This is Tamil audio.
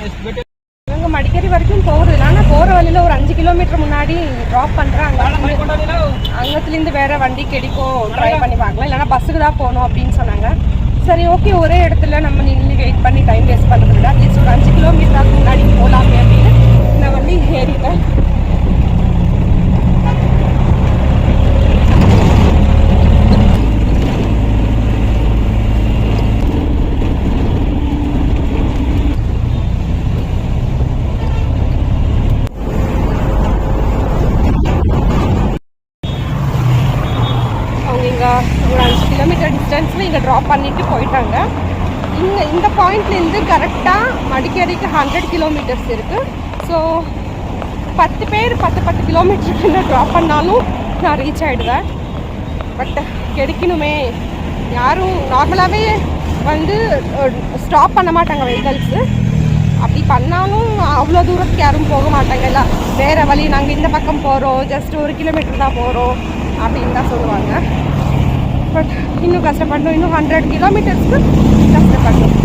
இவங்க மடிக்கேரி வரைக்கும் போகுது. ஆனால் போகிற வழியில் ஒரு 5 கிலோமீட்டர் முன்னாடி ட்ராப் பண்ணுறாங்க. அங்கத்துலேருந்து வேறு வண்டி கிடைக்கும், ட்ரை பண்ணி பார்க்கலாம், இல்லைனா பஸ்ஸுக்கு தான் போகணும் அப்படின்னு சொன்னாங்க. சரி ஓகே, ஒரே இடத்துல நம்ம நின்று வெயிட் பண்ணி டைம் வேஸ்ட் பண்ணுறது விட அட்லீஸ்ட் ஒரு 5 கிலோமீட்டருக்கு முன்னாடி போகலாமே அப்படின்னு நான் வண்டி ஏறிட்டேன். ஒரு 5 கிலோமீட்டர் டிஸ்டன்ஸில் இங்கே ட்ராப் பண்ணிவிட்டு போயிட்டாங்க. இந்த பாயிண்ட்லேருந்து கரெக்டாக மடிக்கேரிக்கு 100 கிலோமீட்டர்ஸ் இருக்குது. ஸோ 10 பேர் 10 கிலோமீட்டருக்கு என்ன ட்ராப் பண்ணாலும் நான் ரீச் ஆகிடுவேன். பட் கிடைக்கணுமே, யாரும் நார்மலாகவே வந்து ஸ்டாப் பண்ண மாட்டாங்க வெஹிக்கல்ஸு. அப்படி பண்ணாலும் அவ்வளோ தூரத்துக்கு யாரும் போக மாட்டாங்க. இல்லை வேறு வழி, நாங்கள் இந்த பக்கம் போகிறோம், ஜஸ்ட் 1 கிலோமீட்டர் தான் போகிறோம் அப்படின்னு தான் சொல்லுவாங்க. பட் இன்னும் கஷ்டப்படணும், இன்னும் 100 கிலோமீட்டர்ஸ்க்கு கஷ்டப்படணும்.